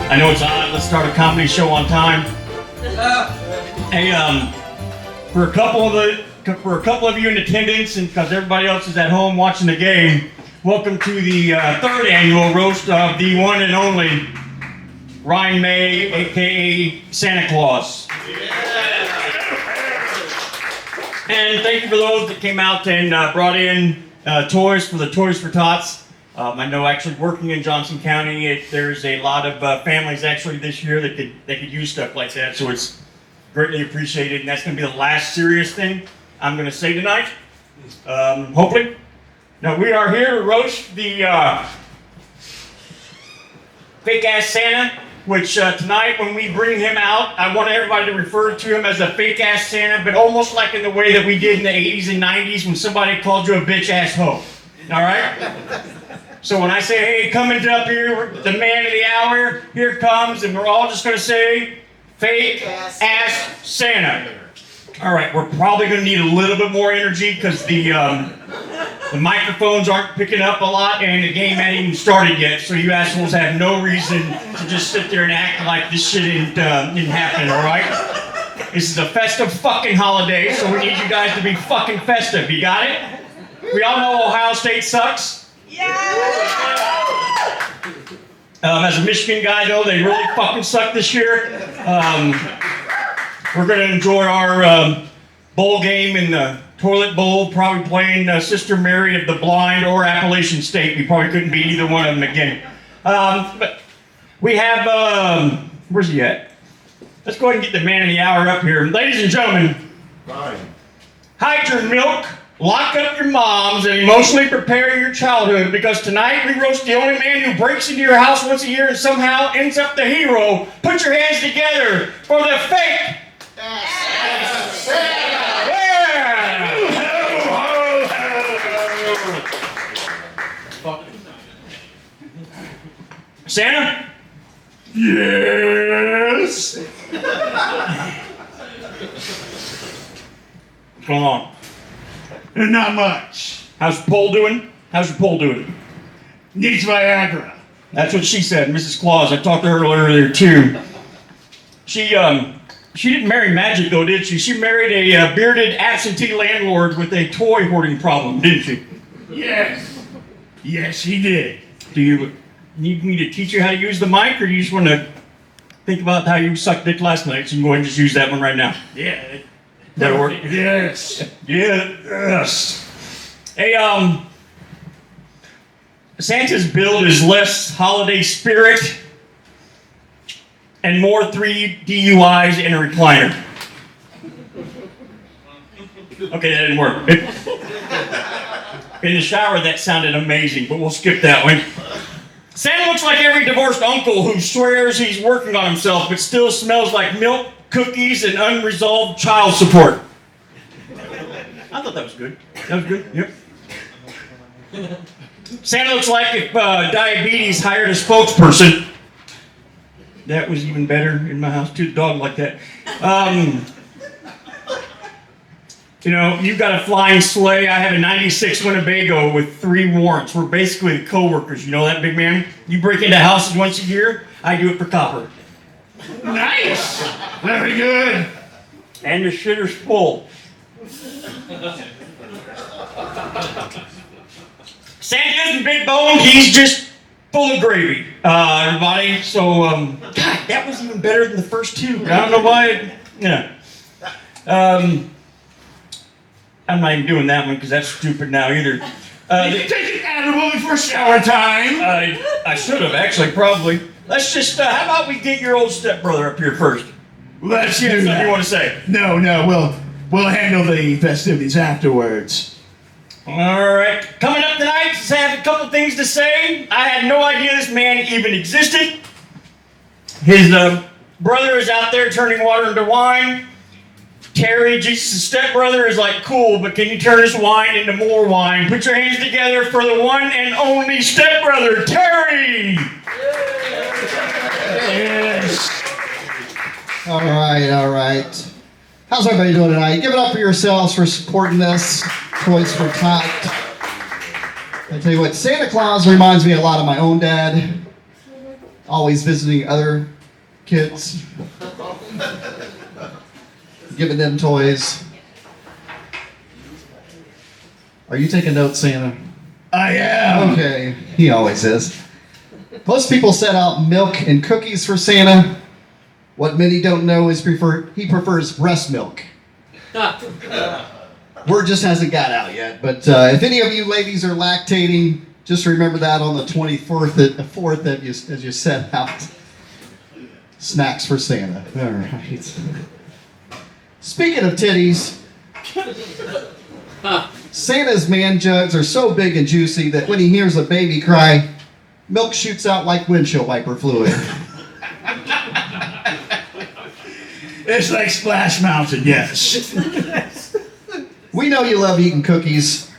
I know it's odd. Let's start a comedy show on time. Hey, for a couple of you in attendance, and because everybody else is at home watching the game, welcome to the third annual roast of the one and only Ryan May, aka Santa Claus. And thank you for those that came out and brought in toys for the Toys for Tots. I know actually working in Johnson County, there's a lot of families actually this year that could use stuff like that, so it's greatly appreciated, and that's going to be the last serious thing I'm going to say tonight, hopefully. Now, we are here to roast the fake-ass Santa, which tonight when we bring him out, I want everybody to refer to him as a fake-ass Santa, but almost like in the way that we did in the 80s and 90s when somebody called you a bitch-ass hoe. All right? So when I say, hey, coming up here, the man of the hour, here comes, and we're all just going to say, fake-ass Santa. All right, we're probably going to need a little bit more energy because the microphones aren't picking up a lot and the game hasn't even started yet, so you assholes have no reason to just sit there and act like this shit didn't happen, all right? This is a festive fucking holiday, so we need you guys to be fucking festive. You got it? We all know Ohio State sucks. Yeah! As a Michigan guy, though, they really fucking suck this year. We're going to enjoy our bowl game in the toilet bowl, probably playing Sister Mary of the Blind or Appalachian State. We probably couldn't beat either one of them again. But we have, where's he at? Let's go ahead and get the man of the hour up here. Ladies and gentlemen, hide your milk. Lock up your moms and emotionally prepare your childhood, because tonight we roast the only man who breaks into your house once a year and somehow ends up the hero. Put your hands together for the fake Santa. Yeah! Santa? Yes! What's going on? Not much. How's your pole doing? Needs Viagra. That's what she said, Mrs. Claus. I talked to her earlier too. She didn't marry magic though, did she? She married a bearded absentee landlord with a toy hoarding problem, didn't she? Yes. Yes, she did. Do you need me to teach you how to use the mic, or do you just want to think about how you sucked dick last night, so you can go ahead and just use that one right now? Yeah. That'll work? Yes. Yes. Hey, Santa's build is less holiday spirit and more 3 DUIs in a recliner. Okay, that didn't work. In the shower, that sounded amazing, but we'll skip that one. Santa looks like every divorced uncle who swears he's working on himself, but still smells like milk, cookies, and unresolved child support. I thought that was good. That was good, yep. Santa looks like if diabetes hired a spokesperson. That was even better in my house, too. The dog like that. You know, you've got a flying sleigh. I have a 96 Winnebago with 3 warrants. We're basically the co-workers. You know that, big man? You break into houses once a year, I do it for copper. Nice. Very good. And the shitter's full. Santa isn't big boned, he's just full of gravy, everybody. So, God, that was even better than the first two. I don't know why, I'm not even doing that one because that's stupid now either. Did you take an animal before shower time? I should have, actually, probably. Let's just, how about we get your old stepbrother up here first? Let's do Something that. you want to say? No, we'll handle the festivities afterwards. All right. Coming up tonight, I have a couple things to say. I had no idea this man even existed. His brother is out there turning water into wine. Terry, Jesus' stepbrother, is like, cool, but can you turn this wine into more wine? Put your hands together for the one and only stepbrother, Terry! Yes. All right. How's everybody doing tonight? Give it up for yourselves for supporting this. Toys for Tot. I tell you what, Santa Claus reminds me a lot of my own dad. Always visiting other kids. Giving them toys. Are you taking notes, Santa? I am. Okay, he always is. Most people set out milk and cookies for Santa. What many don't know is he prefers breast milk. Word just hasn't got out yet, but if any of you ladies are lactating, just remember that on the 24th as you set out. Snacks for Santa. All right. Speaking of titties, Santa's man jugs are so big and juicy that when he hears a baby cry, milk shoots out like windshield wiper fluid. It's like Splash Mountain, yes. We know you love eating cookies.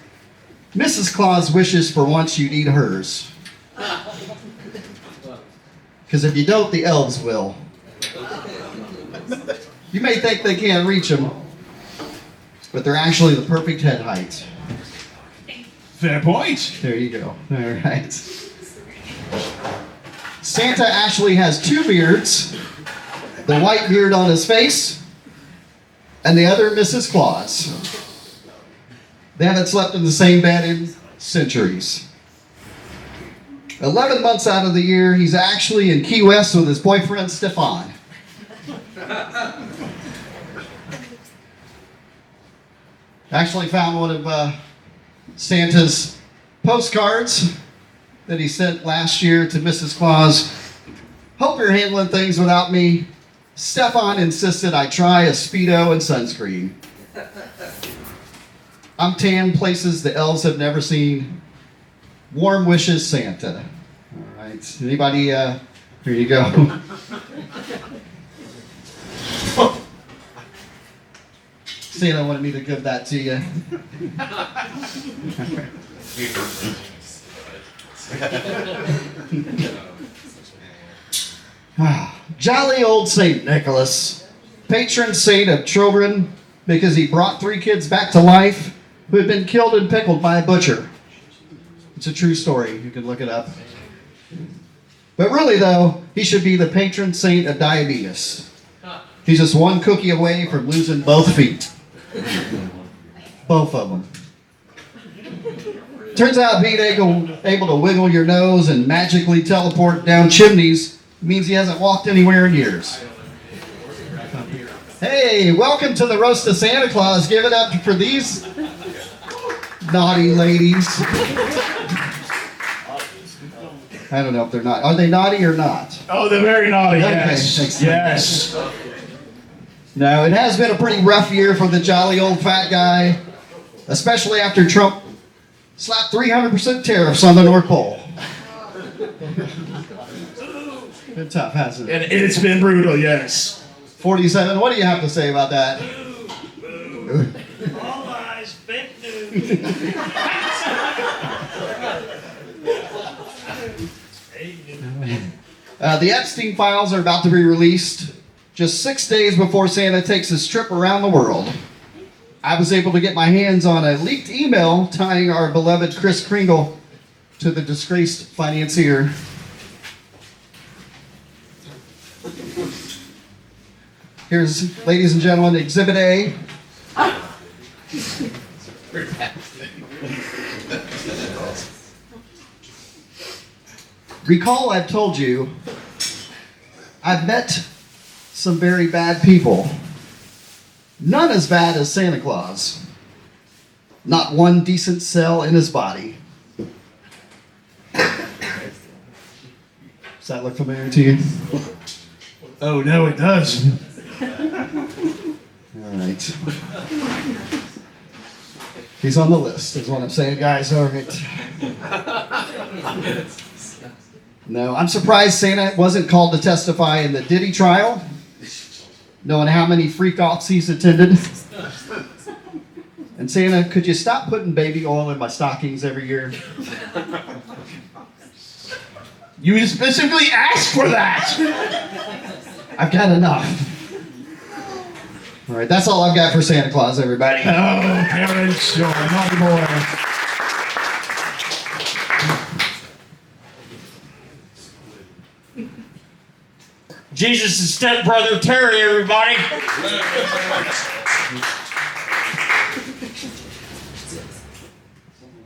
Mrs. Claus wishes for once you'd eat hers. Because if you don't, the elves will. You may think they can't reach them, but they're actually the perfect head height. Fair point. There you go. All right. Santa actually has two beards. The white beard on his face, and the other Mrs. Claus. They haven't slept in the same bed in centuries. 11 months out of the year, he's actually in Key West with his boyfriend, Stefan. Actually found one of Santa's postcards that he sent last year to Mrs. Claus. Hope you're handling things without me. Stefan insisted I try a Speedo and sunscreen. I'm tan places the elves have never seen. Warm wishes, Santa. All right. Anybody? Here you go. Santa wanted me to give that to you. Jolly old St. Nicholas, patron saint of children because he brought 3 kids back to life who had been killed and pickled by a butcher. It's a true story. You can look it up. But really, though, he should be the patron saint of diabetes. He's just one cookie away from losing both feet. Both of them. Turns out being able to wiggle your nose and magically teleport down chimneys means he hasn't walked anywhere in years. Hey, welcome to the roast of Santa Claus. Give it up for these naughty ladies. I don't know if they're not. Are they naughty or not? Oh, they're very naughty, Okay, yes. thanks. Yes. No, it has been a pretty rough year for the jolly old fat guy, especially after Trump slapped 300% tariffs on the North Pole. Been tough, hasn't it? And it's been brutal, yes. 47, what do you have to say about that? All eyes, fake news. The Epstein files are about to be released just 6 days before Santa takes his trip around the world. I was able to get my hands on a leaked email tying our beloved Kris Kringle to the disgraced financier. Here's, ladies and gentlemen, Exhibit A. Recall I've told you I've met some very bad people. None as bad as Santa Claus. Not one decent cell in his body. Does that look familiar to you? Oh, no, it does. All right. He's on the list, is what I'm saying, guys. All right. No, I'm surprised Santa wasn't called to testify in the Diddy trial, knowing how many freak-offs he's attended. And Santa, could you stop putting baby oil in my stockings every year? You specifically asked for that. I've got enough. All right, that's all I've got for Santa Claus, everybody. Oh, parents, you're a naughty boy. Jesus' stepbrother Terry, everybody.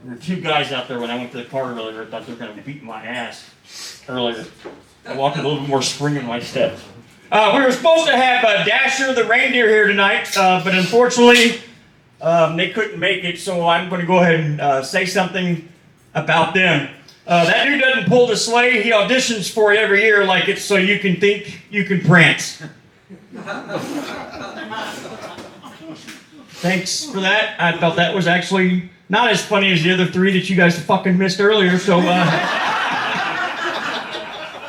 There were two guys out there when I went to the car earlier. I thought they were going to beat my ass earlier. I walked with a little bit more spring in my step. We were supposed to have Dasher the reindeer here tonight, but unfortunately they couldn't make it, so I'm going to go ahead and say something about them. That dude doesn't pull the sleigh. He auditions for it every year like it's so you can think you can prance. Thanks for that. I felt that was actually not as funny as the other three that you guys fucking missed earlier, so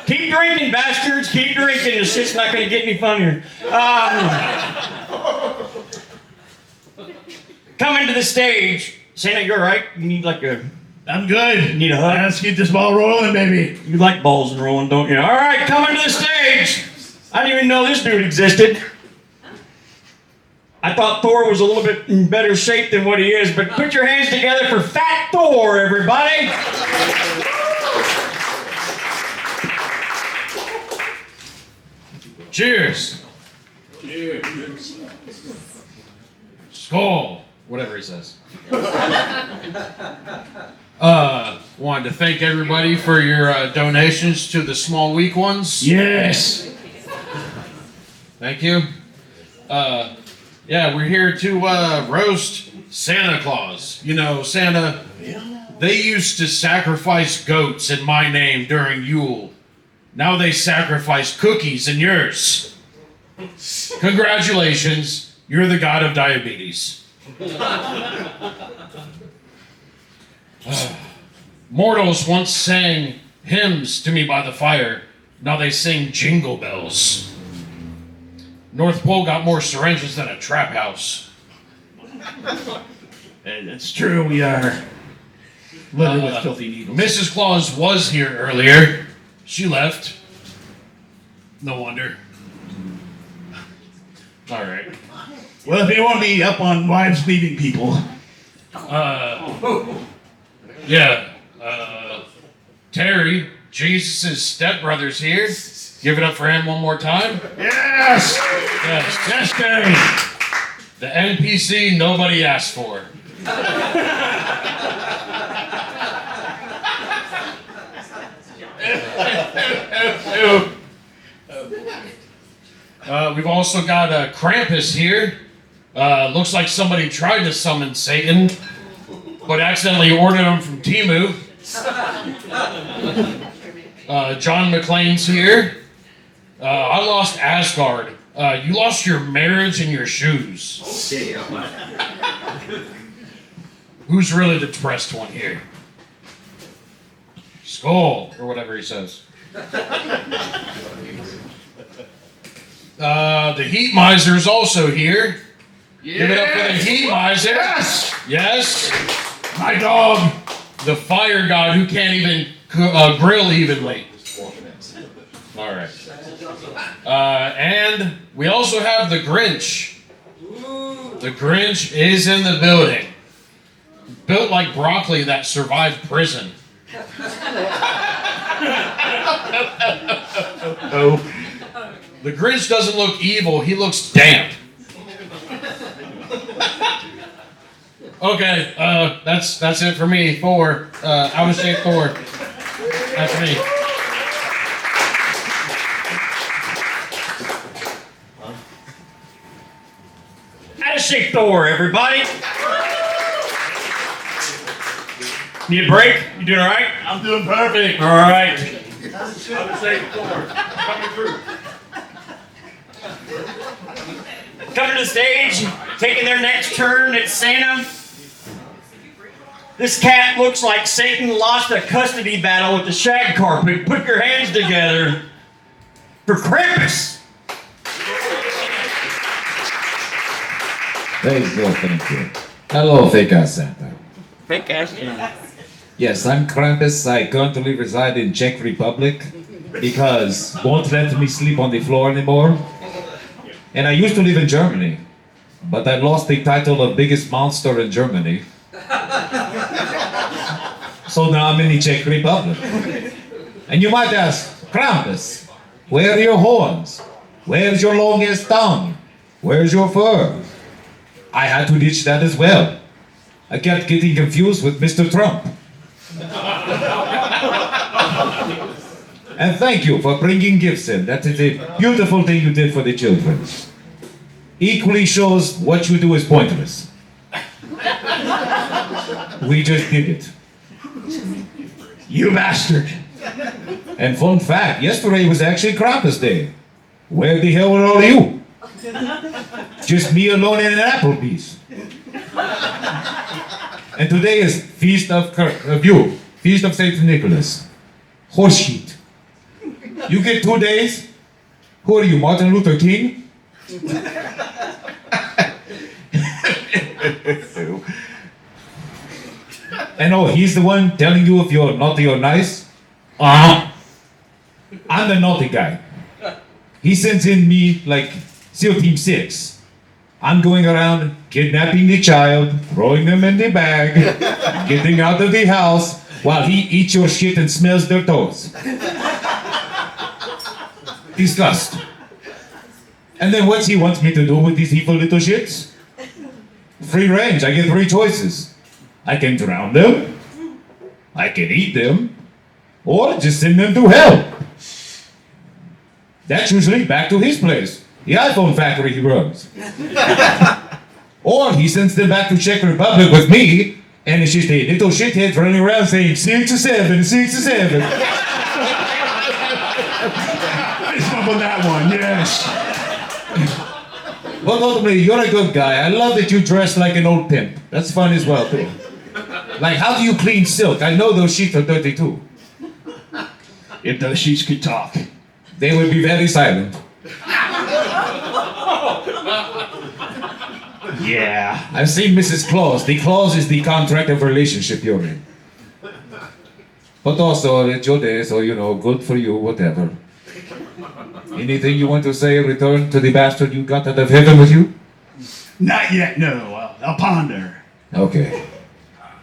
keep drinking, bastards. Keep drinking. This shit's not going to get any funnier. Coming to the stage. Santa, you're right. You need like a... I'm good. You need a hug? Let's get this ball rolling, baby. You like balls and rolling, don't you? All right, coming to the stage. I didn't even know this dude existed. I thought Thor was a little bit in better shape than what he is, but put your hands together for Fat Thor, everybody. Cheers. Cheers. Skull. Whatever he says. Wanted to thank everybody for your donations to the Small Weak Ones. Yes. Thank you. Yeah, we're here to roast Santa Claus. You know, Santa, they used to sacrifice goats in my name during Yule. Now they sacrifice cookies in yours. Congratulations, you're the god of diabetes. Mortals once sang hymns to me by the fire. Now they sing jingle bells. North Pole got more syringes than a trap house. It's true, we are littered with filthy needles. Mrs. Claus was here earlier. She left. No wonder. All right. Well, if you want to be up on wives leaving people. Yeah. Terry, Jesus' stepbrother's here. Give it up for him one more time. Yes! Yes. Yes, Terry! The NPC nobody asked for. We've also got Krampus here. Looks like somebody tried to summon Satan, but accidentally ordered him from Temu. John McClane's here. I lost Asgard. You lost your marriage and your shoes. Who's really the depressed one here? Skull, or whatever he says. The Heat Miser's also here. Give it up for the Heat Miser. Yes! Yes. My dog! The fire god who can't even grill evenly. All right. And we also have the Grinch. The Grinch is in the building. Built like broccoli that survived prison. Oh. The Grinch doesn't look evil, he looks damp. Okay, that's it for me. Thor, out of shape Thor. That's me. Out of shape Thor, everybody. Need a break? You doing all right? I'm doing perfect. All right. Out of shape Thor. Coming through. Coming to the stage, taking their next turn at Santa. This cat looks like Satan lost a custody battle with the shag carpet. Put your hands together for Krampus. There you go, thank you. Hello, fake ass Santa. Fake ass Santa. Yes, I'm Krampus. I currently reside in Czech Republic because won't let me sleep on the floor anymore. And I used to live in Germany, but I lost the title of biggest monster in Germany. So now I'm in the Czech Republic. And you might ask, Krampus, where are your horns? Where's your longest tongue? Where's your fur? I had to ditch that as well. I kept getting confused with Mr. Trump. And thank you for bringing gifts in. That is a beautiful thing you did for the children. Equally shows what you do is pointless. We just did it. You bastard. And fun fact, yesterday was actually Krampus Day. Where the hell were all of you? Just me alone in an Applebee's. And today is Feast of Feast of Saint Nicholas. Horse shit. You get 2 days? Who are you, Martin Luther King? And oh, he's the one telling you if you're naughty or nice? I'm the naughty guy. He sends in me like SEAL Team 6. I'm going around kidnapping the child, throwing them in the bag, getting out of the house while he eats your shit and smells their toes. Disgust. And then what's he wants me to do with these evil little shits? Free range, I get 3 choices. I can drown them, I can eat them, or just send them to hell. That's usually back to his place, the iPhone factory he runs. Or he sends them back to Czech Republic with me, and it's just a little shitheads running around saying 6 or 7, 6 or 7. I stumbled that one, yes. But ultimately, you're a good guy. I love that you dress like an old pimp. That's fun as well, too. Like, how do you clean silk? I know those sheets are dirty, too. If those sheets could talk. They would be very silent. Yeah. I've seen Mrs. Claus. The clause is the contract of relationship you're in. But also, it's your day, so, good for you, whatever. Anything you want to say in return to the bastard you got out of heaven with you? Not yet, no. I'll ponder. Okay.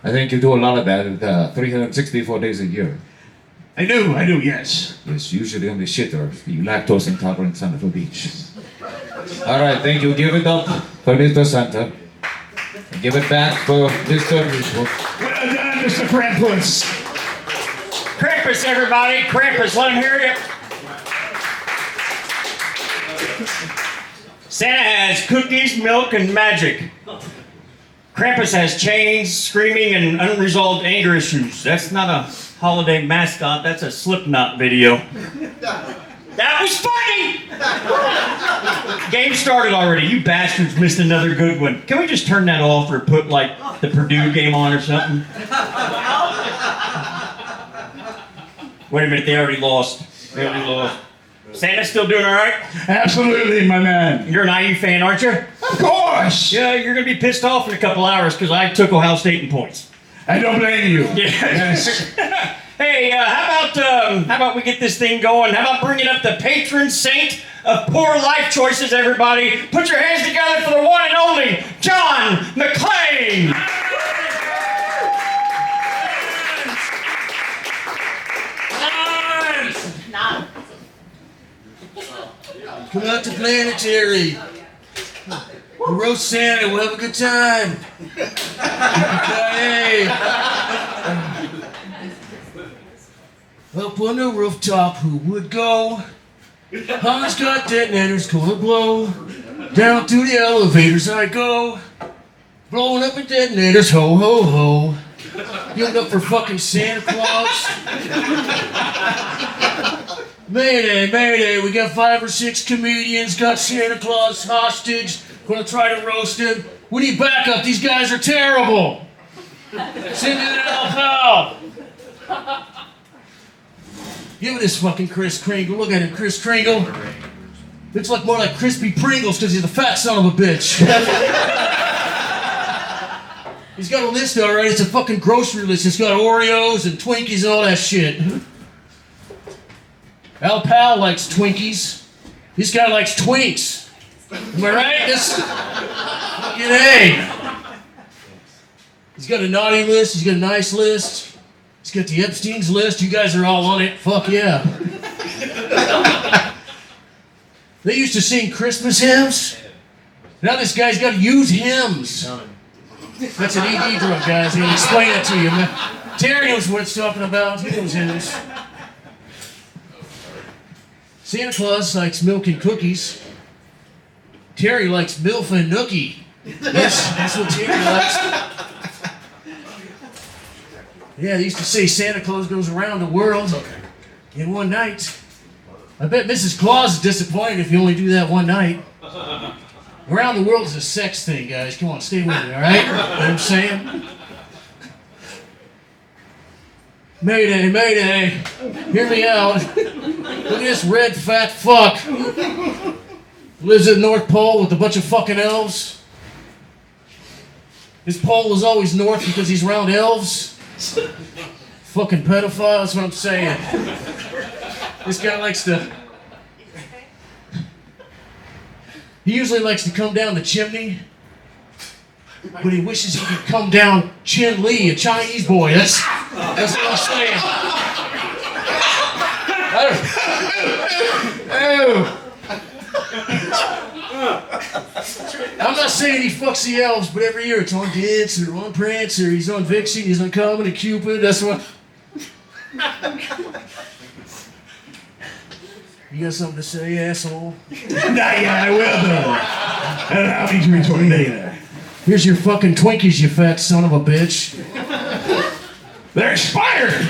I think you do a lot of that 364 days a year. I do, yes. Yes, usually on the shitter, you lactose intolerant son of a bitch. All right, thank you. Give it up for Mr. Santa. Give it back for Mr. Well done, Mr. Krampus. Krampus, everybody. Krampus, let him hear you. Santa has cookies, milk, and magic. Krampus has chains, screaming, and unresolved anger issues. That's not a holiday mascot, that's a Slipknot video. That was funny! Game started already. You bastards missed another good one. Can we just turn that off or put, like, the Purdue game on or something? Wait a minute, they already lost. Santa's still doing all right? Absolutely, my man. You're an IU fan, aren't you? Of course. Yeah, you're going to be pissed off in a couple hours because I took Ohio State in points. I don't blame you. Yes. Hey, how about we get this thing going? How about bringing up the patron saint of poor life choices, everybody? Put your hands together for the one and only John McClane. Come out to Planetary. We roast Santa. We'll have a good time. Hey. Up on the rooftop, who would go? Hans got detonators, gonna blow. Down through the elevators I go. Blowing up with detonators, ho ho ho. You look up for fucking Santa Claus? Mayday, mayday, we got 5 or 6 comedians, got Santa Claus hostage, gonna try to roast him. We need backup, these guys are terrible. Send in an pal. Give me this fucking Kris Kringle. Look at him, Kris Kringle. Looks like more like Crispy Pringles because he's a fat son of a bitch. He's got a list already. It's a fucking grocery list. It's got Oreos and Twinkies and all that shit. Al Pal likes Twinkies. This guy likes Twinks. Am I right? This fucking A. He's got a naughty list. He's got a nice list. He's got the Epstein's list. You guys are all on it. Fuck yeah. They used to sing Christmas hymns. Now this guy's got to use hymns. That's an ED drug, guys. He'll explain it to you. Terry knows what it's talking about. He knows hymns. Santa Claus likes milk and cookies. Terry likes MILF and Nookie. That's what Terry likes. Yeah, they used to say Santa Claus goes around the world in one night. I bet Mrs. Claus is disappointed if you only do that one night. Around the world is a sex thing, guys. Come on, stay with me, all right? You know what I'm saying? Mayday, mayday. Hear me out. Look at this red fat fuck. Lives at the North Pole with a bunch of fucking elves. His pole is always north because he's around elves. Fucking pedophile, that's what I'm saying. This guy likes to... He usually likes to come down the chimney, but he wishes he could come down Chin Lee, a Chinese boy. That's what I'm saying. I'm not saying he fucks the elves, but every year it's on Dancer, on Prancer, he's on Vixen, he's on Comet and Cupid. That's what. You got something to say, asshole? Not yet, I will though. I don't know how many drinks we're later. Here's your fucking Twinkies, you fat son of a bitch. They're expired!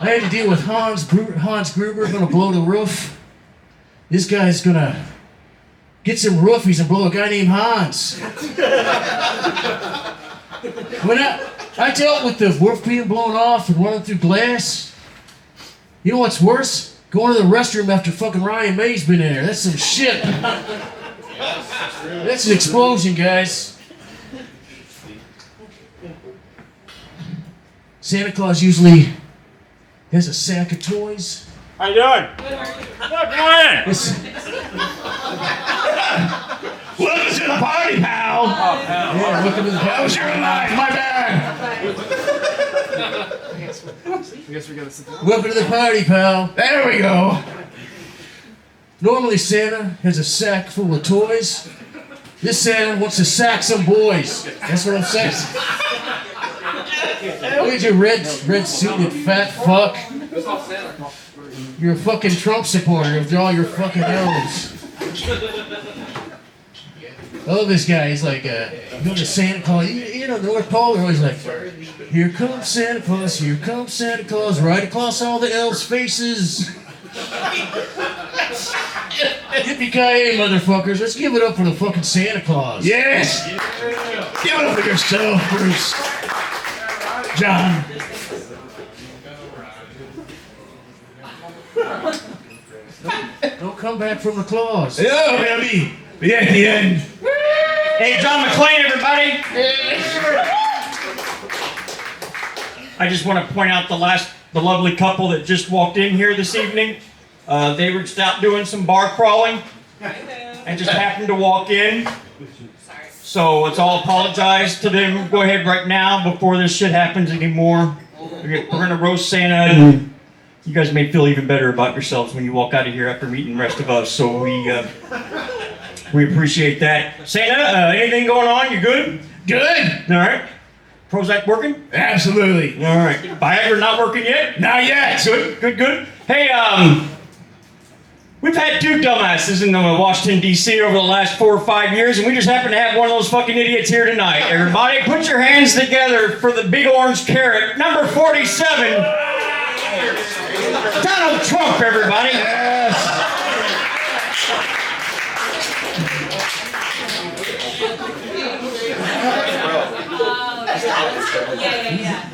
I had to deal with Hans Gruber gonna blow the roof. This guy's gonna get some roofies and blow a guy named Hans. When I dealt with the roof being blown off and running through glass. You know what's worse? Going to the restroom after fucking Ryan May's been in there. That's some shit. That's an explosion, guys. Santa Claus usually has a sack of toys. How you doing? Look, come on in. Welcome to the party, pal! Yeah, welcome to the That was your line, my bad! Welcome to the party, pal. There we go! Normally Santa has a sack full of toys. This Santa wants to sack some boys. That's what I'm saying. Look at your red suited fat fuck. You're a fucking Trump supporter of all your fucking elves. I love this guy. He's like, you go to Santa Claus. You know, North Pole, they're always like, here comes Santa Claus, here comes Santa Claus, right across all the elves' faces. Yippee-ki-yay, motherfuckers. Let's give it up for the fucking Santa Claus. Yes! Give it up for yourself, Bruce. John. Don't come back from the claws. Oh, baby. Be at the end. Hey, John McClane, everybody. I just want to point out the lovely couple that just walked in here this evening. They were just out doing some bar crawling and just happened to walk in. So let's all apologize to them. Go ahead right now before this shit happens anymore. We're gonna roast Santa, and you guys may feel even better about yourselves when you walk out of here after meeting the rest of us. So we We appreciate that. Santa, anything going on? You good? Good. All right. Prozac working? Absolutely. All right. Viagra not working yet? Not yet. Good. Hey, we've had two dumbasses in Washington, D.C. over the last 4 or 5 years, and we just happen to have one of those fucking idiots here tonight. Everybody, put your hands together for the big orange carrot, number 47, Donald Trump, everybody. Yes. Yeah.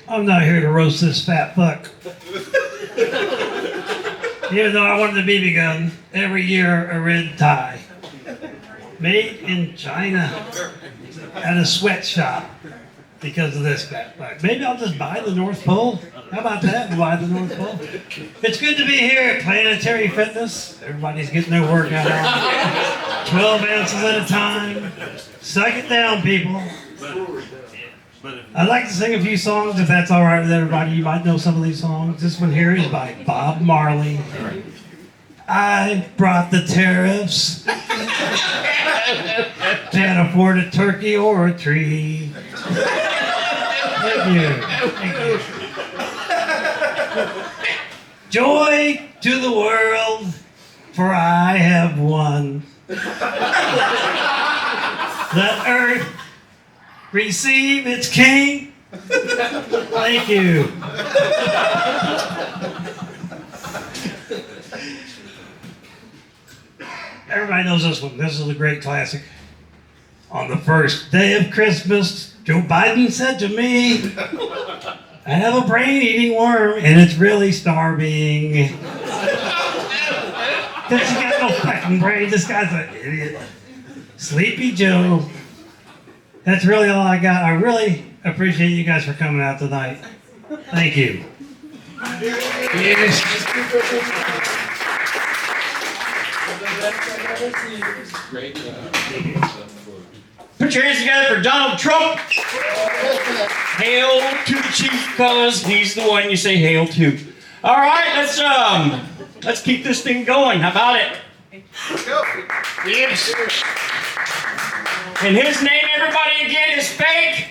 I'm not here to roast this fat fuck. Even though I wanted a BB gun, every year a red tie. Made in China at a sweatshop because of this fat fuck. Maybe I'll just buy the North Pole. How about that? Buy the North Pole. It's good to be here at Planetary Fitness. Everybody's getting their workout on. 12 ounces at a time. Suck it down, people. I'd like to sing a few songs, if that's all right with everybody. You might know some of these songs. This one here is by Bob Marley. I brought the tariffs. Can't afford a turkey or a tree. Thank you. Joy to the world, for I have won. Let earth receive its king. Thank you. Everybody knows this one. This is a great classic. On the first day of Christmas, Joe Biden said to me, I have a brain-eating worm, and it's really starving. Because he got no fucking brain. This guy's an idiot. Sleepy Joe. That's really all I got. I really appreciate you guys for coming out tonight. Thank you. Yes. Put your hands together for Donald Trump. Hail to the chief, fellas. He's the one you say hail to. All right, let's keep this thing going. How about it? Yes. And his name, everybody, again, is fake.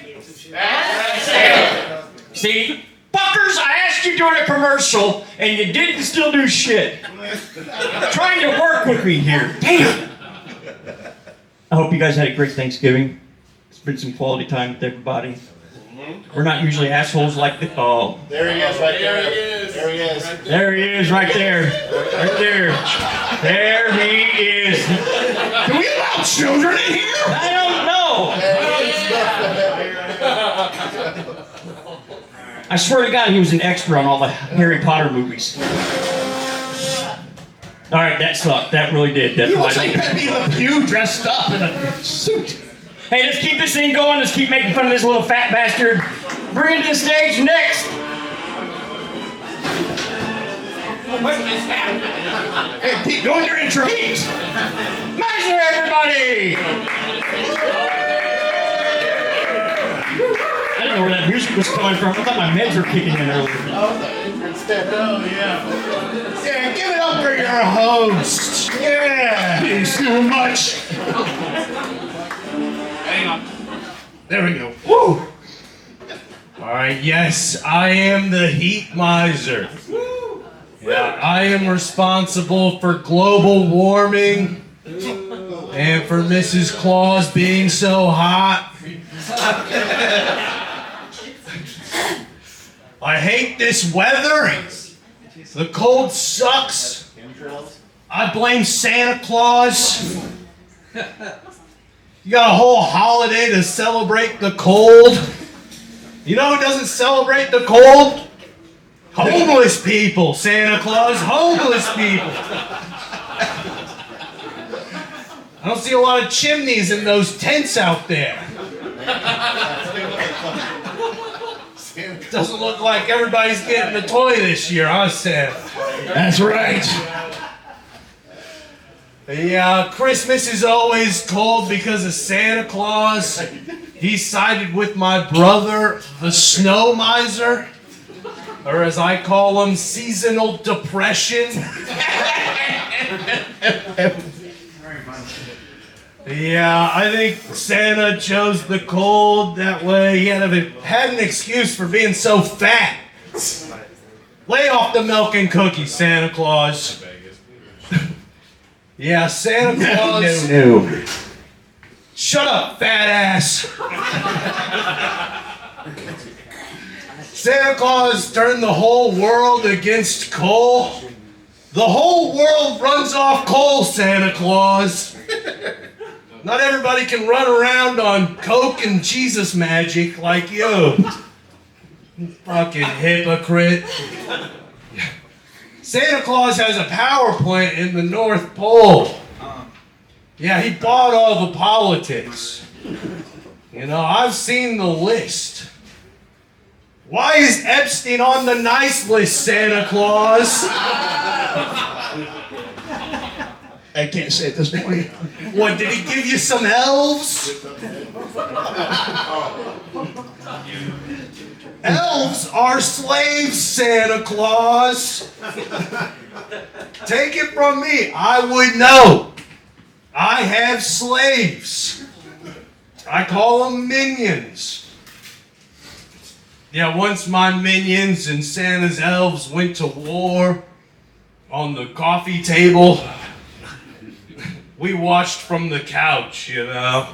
See, fuckers, I asked you during a commercial, and you didn't still do shit. Trying to work with me here. Damn. I hope you guys had a great Thanksgiving. It's been some quality time with everybody. We're not usually assholes like the. Oh. There he is, right there. There he is. There he is, right there. Right there. There he is. Can we allow children in here? I don't know. I swear to God, he was an extra on all the Harry Potter movies. All right, that sucked. That really did. He looks like Pepe Le Pew dressed up in a suit. Hey, let's keep this thing going. Let's keep making fun of this little fat bastard. Bring it to the stage next. Hey, Pete, go in your intro. Pete! Measure, everybody! I didn't know where that music was coming from. I thought my meds were kicking in earlier. Oh, yeah. Yeah, give it up for your host. Yeah. He's too much. Hang on. There we go. Woo! Alright, yes, I am the heat miser. Yeah, I am responsible for global warming and for Mrs. Claus being so hot. I hate this weather. The cold sucks. I blame Santa Claus. You got a whole holiday to celebrate the cold. You know who doesn't celebrate the cold? Homeless people, Santa Claus. Homeless people. I don't see a lot of chimneys in those tents out there. Doesn't look like everybody's getting a toy this year, huh, Sam? That's right. Yeah, Christmas is always cold because of Santa Claus. He sided with my brother, the snow miser. or as I call them, seasonal depression. Yeah, I think Santa chose the cold. That way he had an excuse for being so fat. Lay off the milk and cookies, Santa Claus. Yeah, Santa Claus. No. Shut up, fat ass. Santa Claus turned the whole world against coal. The whole world runs off coal, Santa Claus. Not everybody can run around on Coke and Jesus magic like you. Fucking hypocrite. Santa Claus has a power plant in the North Pole. Yeah, he bought all the politics. You know, I've seen the list. Why is Epstein on the nice list, Santa Claus? I can't say at this point. What, did he give you some elves? Elves are slaves, Santa Claus. Take it from me, I would know. I have slaves. I call them minions. Yeah, once my minions and Santa's elves went to war on the coffee table, we watched from the couch, you know.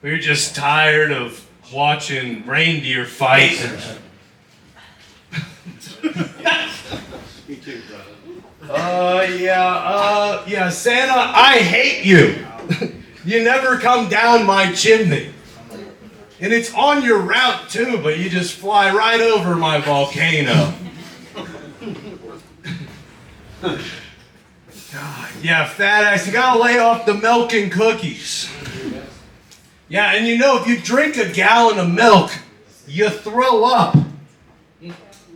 We were just tired of watching reindeer fight. Yeah, Santa, I hate you. You never come down my chimney. And it's on your route too, but you just fly right over my volcano. Yeah, fat ass, you gotta lay off the milk and cookies. Yeah, and you know, if you drink a gallon of milk, you throw up.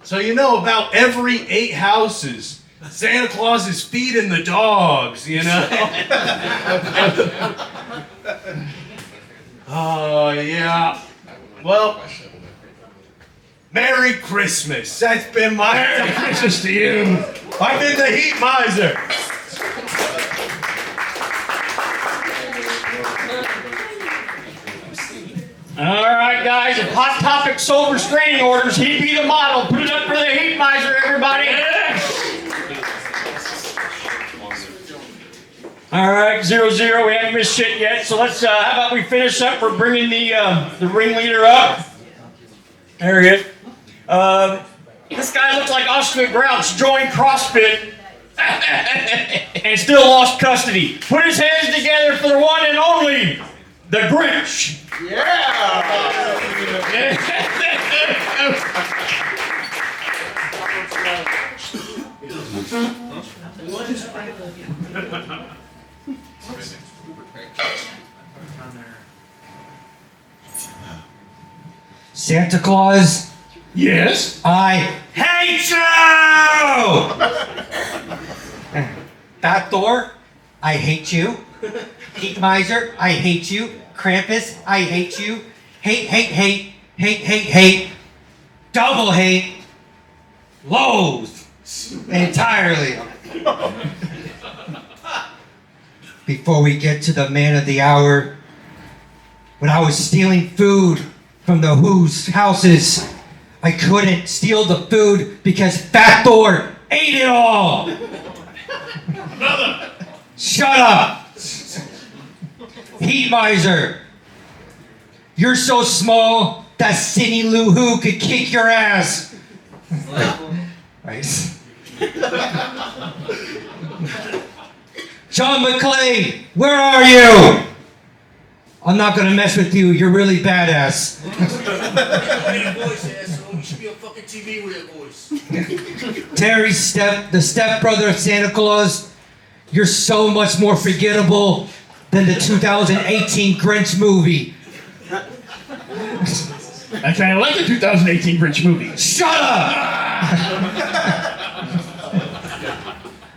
So you know, about every 8 houses, Santa Claus is feeding the dogs, you know? Oh, yeah. Well, Merry Christmas. That's been my Merry Christmas to you. I've been the heat miser. All right, guys. If Hot Topic sold restraining orders, he'd be the model. Put it up for the heat miser, everybody. All right, 0-0. We haven't missed shit yet. So let's. How about we finish up? We're bringing the ringleader up. There he is. This guy looks like Oscar Grouch joined CrossFit and still lost custody. Put his hands together for the one and only, the Grinch. Santa Claus, Yes? I hate you! Fat Thor, I hate you. Heat Miser, I hate you. Krampus, I hate you. Hate. Double hate. Loathe. Entirely. Before we get to the man of the hour, when I was stealing food from the Who's houses, I couldn't steal the food because Fat Thor ate it all! Shut up! Heat Miser, you're so small that Cindy Lou Who could kick your ass. Right. John McClane, where are you? I'm not gonna mess with you. You're really badass. You should be on fucking TV with that voice. Terry the stepbrother of Santa Claus, you're so much more forgettable than the 2018 Grinch movie. Actually, I like the 2018 Grinch movie. Shut up!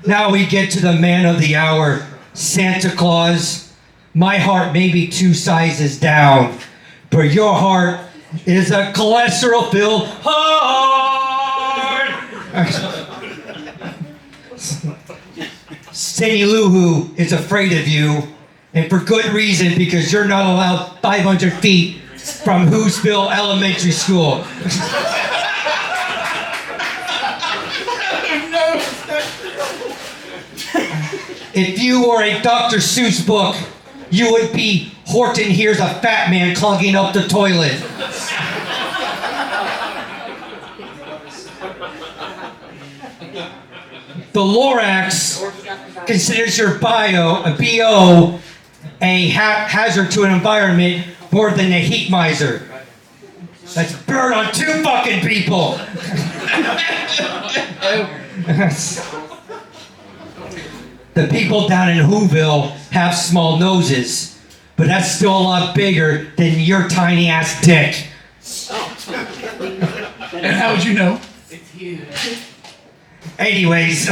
Now we get to the man of the hour, Santa Claus. My heart may be 2 sizes down, but your heart is a cholesterol-filled heart. Cindy Lou Who is afraid of you, and for good reason, because you're not allowed 500 feet from Whoville Elementary School. If you were a Dr. Seuss book, you would be Horton Here's a Fat Man clogging up the toilet. The Lorax considers your BO, a hazard to an environment more than a heat miser. Let's burn on 2 fucking people. The people down in Whoville have small noses, but that's still a lot bigger than your tiny ass dick. And how would you know? Anyways,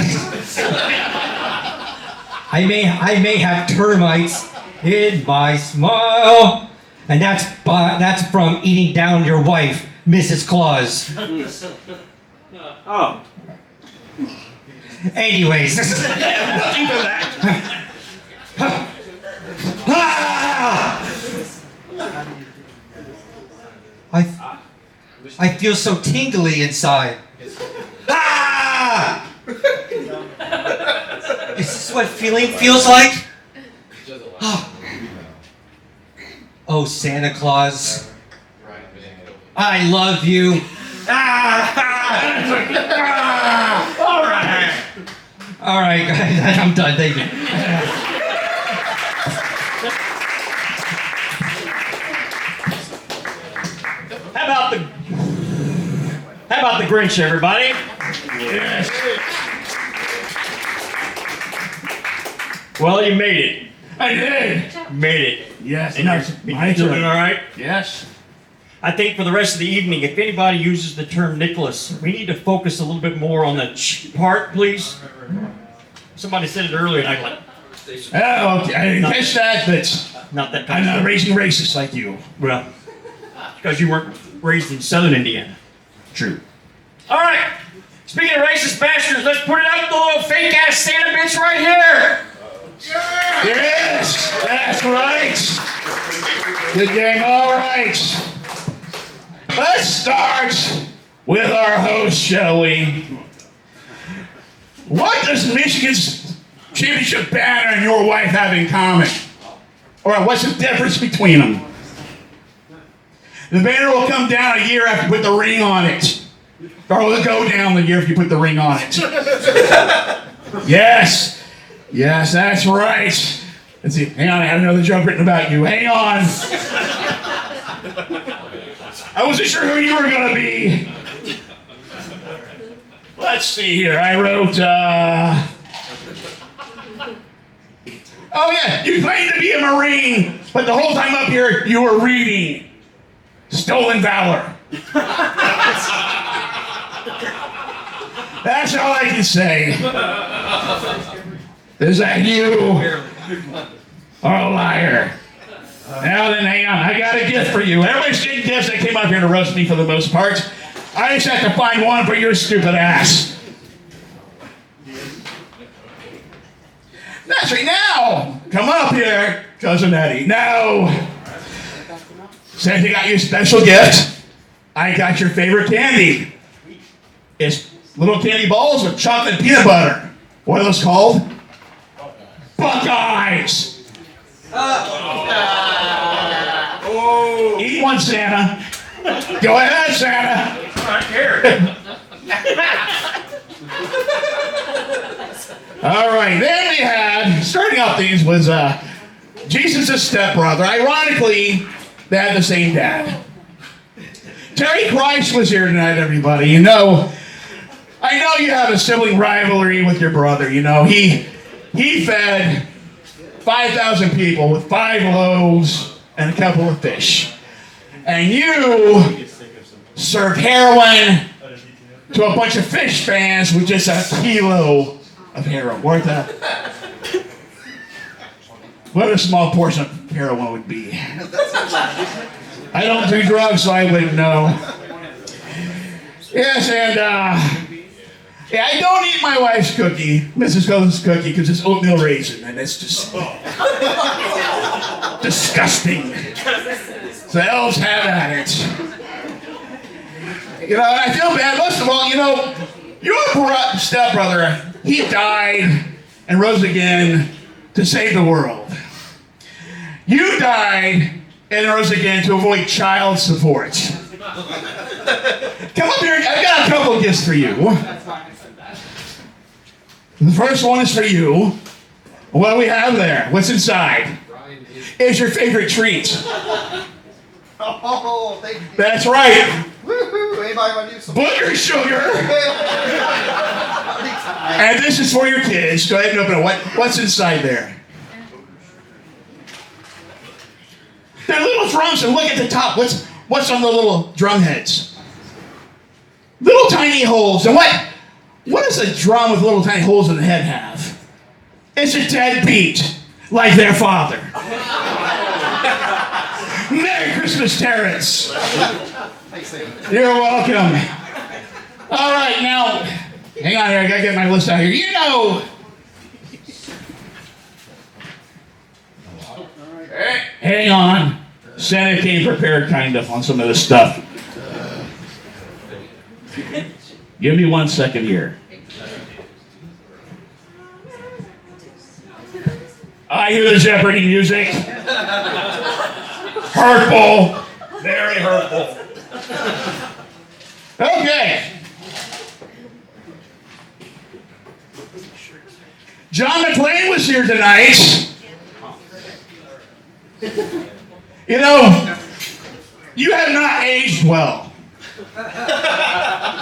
I may have termites in my smile, and that's from eating down your wife, Mrs. Claus. Oh. Anyways, I feel so tingly inside. Ah! Is this what feeling feels like? Oh, Santa Claus, I love you. All right, guys, I'm done. Thank you. How about the Grinch, everybody? Yes. Well, you made it. I did. Made it. Yes. And That's you're my doing turn. all right? Yes. I think for the rest of the evening, if anybody uses the term Nicholas, we need to focus a little bit more on the part, please. Somebody said it earlier, and I'm like, Oh, okay. I didn't catch that, but not that I'm kind not of raising racist like you. Well, because you weren't raised in Southern Indiana. True. All right. Speaking of racist bastards, let's put it up the little fake ass Santa bitch right here. Yes, that's right. Good gang. All right. Let's start with our host, shall we? What does Michigan's championship banner and your wife have in common? Or what's the difference between them? The banner will come down a year after you put the ring on it. Or will it go down the year if you put the ring on it? Yes. Yes, that's right. Let's see. Hang on, I had another joke written about you. Hang on. I wasn't sure who you were going to be. Let's see here. I wrote, oh, yeah. You claimed to be a Marine, but the whole time up here, you were reading Stolen Valor. That's all I can say. Is that you are a liar? Now then, hang on. I got a gift for you. Everybody's getting gifts that came up here to roast me for the most part. I just have to find one for your stupid ass. That's right. Now, come up here, Cousin Eddie. Now, Santa got you a special gift. I got your favorite candy. It's little candy balls with chocolate and peanut butter. What are those called? Buckeyes. Eat one, Santa. Go ahead, Santa. Right here. All right, then we had, starting off these was Jesus' stepbrother. Ironically, they had the same dad. Terry Christ was here tonight, everybody. You know, I know you have a sibling rivalry with your brother. You know, he fed 5,000 people with 5 loaves and a couple of fish. And you served heroin to a bunch of fish fans with just a kilo of heroin. What a small portion of heroin would be. I don't do drugs, so I wouldn't know. Yes, and Yeah, I don't eat my wife's cookie, Mrs. Cohen's cookie, because it's oatmeal raisin, and it's just disgusting. So the elves have at it. You know, I feel bad. Most of all, you know, your stepbrother, he died and rose again to save the world. You died and rose again to avoid child support. Come up here. I've got a couple of gifts for you. The first one is for you. What do we have there? What's inside? It's your favorite treat. Oh, thank you. That's right. Woohoo! Anybody want to do some? Booger sugar. And this is for your kids. Go ahead and open it. What's inside there? They're little drums, and look at the top. What's on the little drum heads? Little tiny holes. And what does a drum with little tiny holes in the head have? It's a dead beat, like their father. Merry Christmas, Terrence. You're welcome. All right, now, hang on here. I gotta get my list out here. You know. Hang on. Santa came prepared, kind of, on some of this stuff. Give me 1 second here. I hear the Jeopardy music. Hurtful. Very hurtful. Okay. John McClane was here tonight. You know, you have not aged well.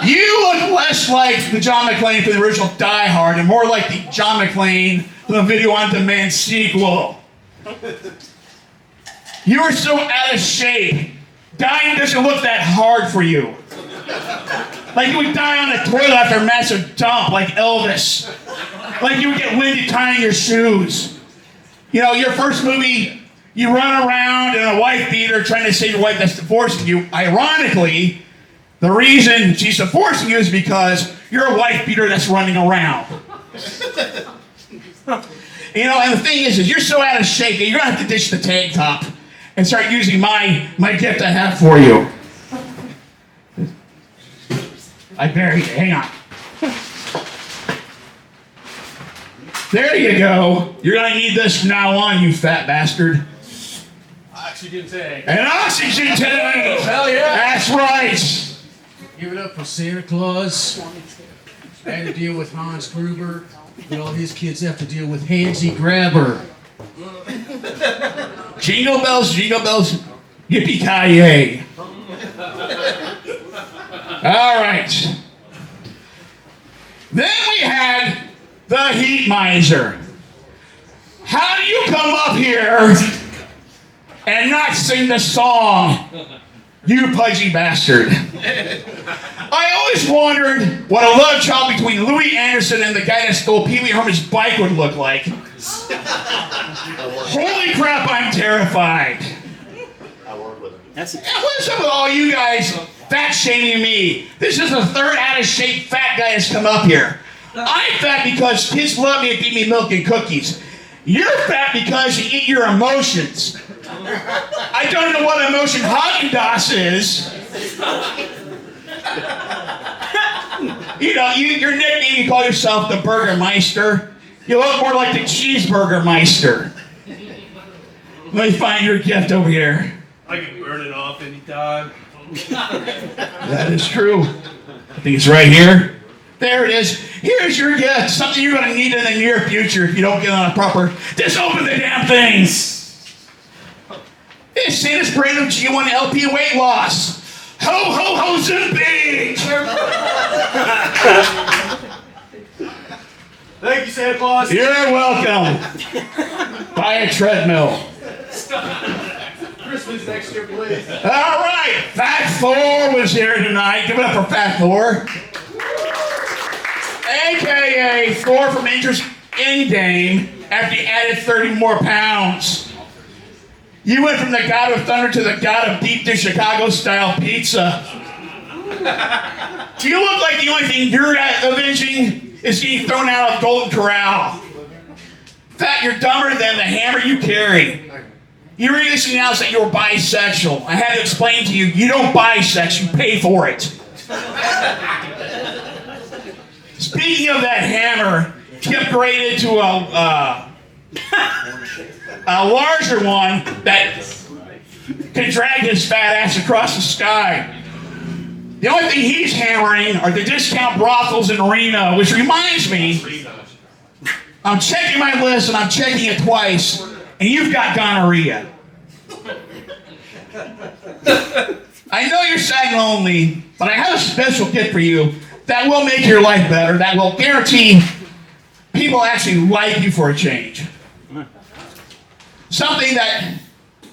You look less like the John McClane from the original Die Hard and more like the John McClane from the Video on Demand sequel. You are so out of shape. Dying doesn't look that hard for you. Like you would die on a toilet after a massive dump, like Elvis. Like you would get windy tying your shoes. You know, your first movie, you run around in a wife beater trying to save your wife that's divorcing you. Ironically, the reason she's divorcing you is because you're a wife beater that's running around. You know, and the thing is you're so out of shape that you're gonna have to ditch the tank top and start using my gift I have for you. I buried it. Hang on. There you go. You're gonna need this from now on, you fat bastard. Oxygen tank. An oxygen tank! Hell yeah. That's right! Give it up for Santa Claus. I had to deal with Hans Gruber. And all his kids have to deal with Hansy Grabber. Jingle bells, yippee-ki-yay. All right. Then we had the Heat Miser. How do you come up here and not sing the song, you pudgy bastard? I always wondered what a love child between Louis Anderson and the guy that stole Pee Wee Herman's bike would look like. Holy crap, I'm terrified. What's up with all you guys fat shaming me? This is the third out of shape fat guy that's come up here. I'm fat because kids love me and feed me milk and cookies. You're fat because you eat your emotions. I don't know what emotion Haagen-Dazs is. You know, your nickname, you call yourself the Burger Meister. You look more like the Cheeseburger Meister. Let me find your gift over here. I can burn it off anytime. That is true. I think it's right here. There it is. Here's your gift. Something you're going to need in the near future if you don't get on a proper... Just open the damn things. It's Santa's brand of G1 LP weight loss. Ho, ho, ho, Zimby! Thank you, Santa Claus. You're welcome. Buy a treadmill. Christmas next year, please. All right. Fat Thor was here tonight. Give it up for Fat Thor. A.K.A. Thor from Avengers Endgame after he added 30 more pounds. You went from the God of Thunder to the God of Deep Dish Chicago-style pizza. Do you look like the only thing you're avenging is getting thrown out of Golden Corral? In fact, you're dumber than the hammer you carry. You recently announced that you were bisexual. I had to explain to you, you don't buy sex, you pay for it. Speaking of that hammer, he upgraded to a larger one that can drag his fat ass across the sky. The only thing he's hammering are the discount brothels in Reno, which reminds me, I'm checking my list and I'm checking it twice, and you've got gonorrhea. I know you're sad and lonely, but I have a special gift for you that will make your life better, that will guarantee people actually like you for a change. Something that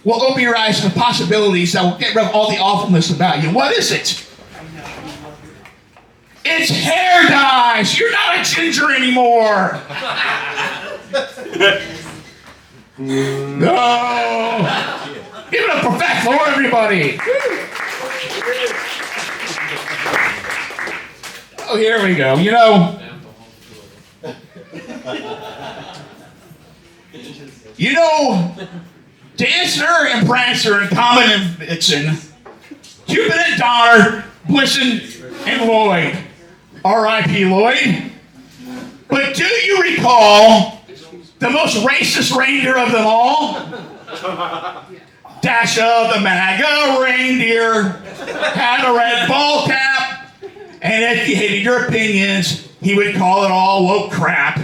will open your eyes to the possibilities that will get rid of all the awfulness about you. What is it? It's hair dyes. You're not a ginger anymore. No. Give it up for Fat Floor, everybody. Oh, here we go. You know, Dancer and Prancer and Comet and Vixen, Cupid and Donner, Blitzen and Lloyd. R.I.P. Lloyd. But do you recall the most racist reindeer of them all? Dasher the MAGA reindeer had a red ball cap, and if he hated your opinions, he would call it all woke crap.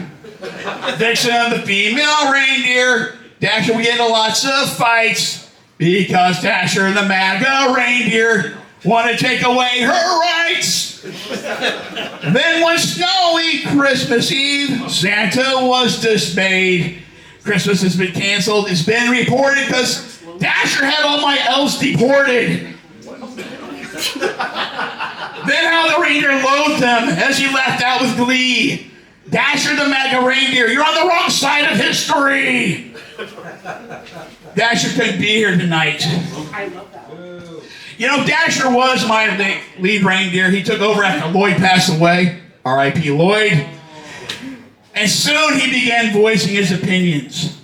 Vixen, the female reindeer, Dasher would get into lots of fights because Dasher the MAGA reindeer wanted to take away her rights. Then one snowy Christmas Eve, Santa was dismayed. Christmas has been canceled. It's been reported because Dasher had all my elves deported. Then how the reindeer loathed them as he laughed out with glee. Dasher the MAGA reindeer, you're on the wrong side of history. Dasher couldn't be here tonight. I love that. You know, Dasher was my lead reindeer. He took over after Lloyd passed away. R.I.P. Lloyd. And soon he began voicing his opinions.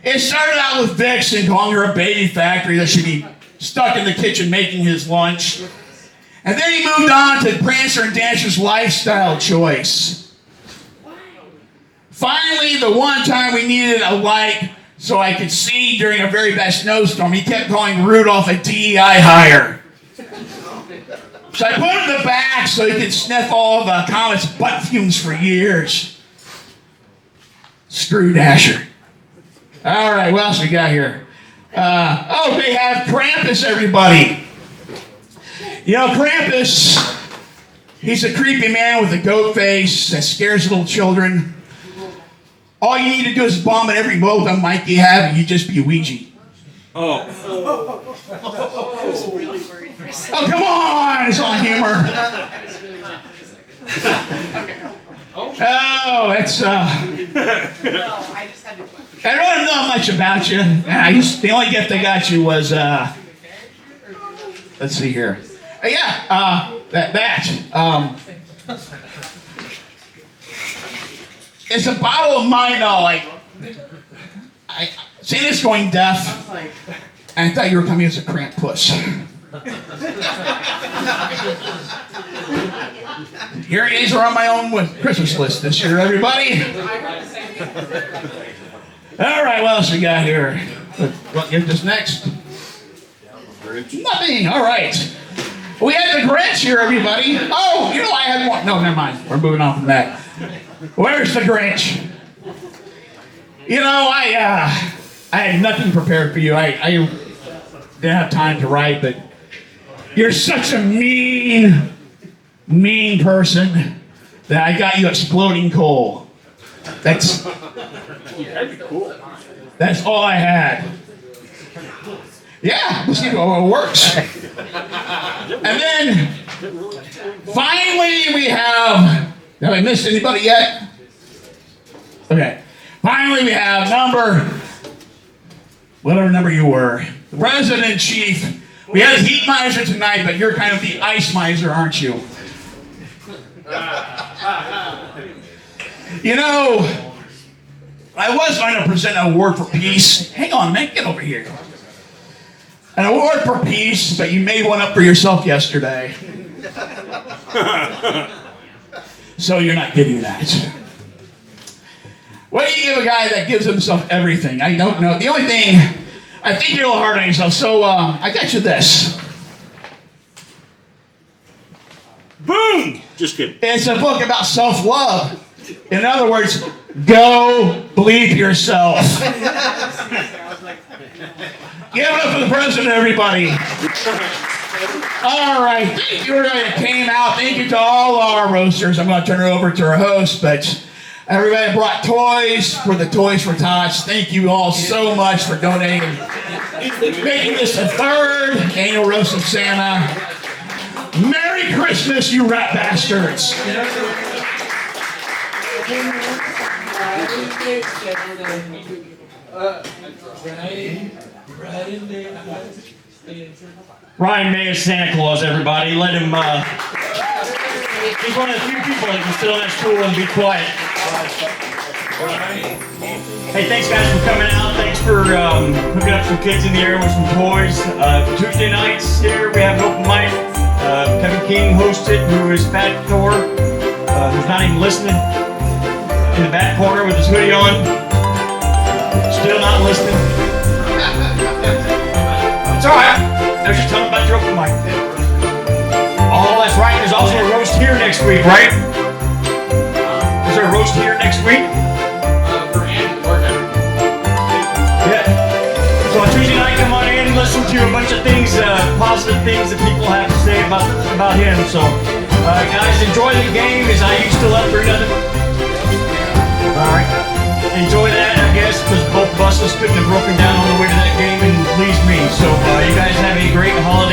It started out with Vixen calling her a baby factory that should be stuck in the kitchen making his lunch. And then he moved on to Prancer and Dancer's lifestyle choice. Finally, the one time we needed a light so I could see during a very bad snowstorm, he kept calling Rudolph a DEI hire. So I put him in the back so he could sniff all the Comet's butt fumes for years. Screw Dasher. All right, what else we got here? They have Krampus, everybody. You know, Krampus, he's a creepy man with a goat face that scares little children. All you need to do is bomb at every modem mic you have, and you just be Ouija. Oh, come on! It's all humor. Oh, that's I don't know much about you. The only gift I got you was let's see here. It's a bottle of mine. I see this going deaf, and I thought you were coming as a Krampus. Hearing aids are on my own Christmas list this year, everybody. All right, what else we got here? What gift us next? Nothing. All right. We had the Grinch here, everybody. Oh, you know I had one. No, never mind. We're moving on from that. Where's the Grinch? You know, I had nothing prepared for you. I didn't have time to write, but you're such a mean person that I got you exploding coal. That'd be cool. That's all I had. Yeah, we'll see if it works. And then, finally, we have... Have I missed anybody yet? Okay. Finally, we have whatever number you were, the Resident Chief We had a heat miser tonight, but you're kind of the ice miser, aren't you? You know, I was going to present an award for peace. Hang on, man, get over here. An award for peace, but you made one up for yourself yesterday. So you're not getting that. What do you give a guy that gives himself everything? I don't know. The only thing, I think you're a little hard on yourself, so I got you this. Boom! Just kidding. It's a book about self-love. In other words, go bleep yourself. Give it up for the president, everybody. All right, thank you everybody that came out. Thank you to all our roasters. I'm going to turn it over to our host, but everybody brought toys for the Toys for Tots. Thank you all so much for donating, making this the 3rd annual Roast of Santa. Merry Christmas, you rat bastards. Ryan May is Santa Claus, everybody. Let him, he's one of the few people that can sit on that stool and be quiet. Hey, thanks guys for coming out. Thanks for hooking up some kids in the air with some toys. Tuesday nights here, we have an open mic. Kevin King hosted, who is Fat Thor, who's not even listening, in the back corner with his hoodie on. Still not listening. It's alright. I was just telling about your open mic. Oh, that's right. There's also a roast here next week, right? Is there a roast here next week? Yeah. So on Tuesday night, come on in and listen to a bunch of things, positive things that people have to say about him. So, guys, enjoy the game as I used to love 3-0. All right. Enjoy that, I guess, because both buses couldn't have broken down on the way to that game and pleased me. So, you guys have a great holiday.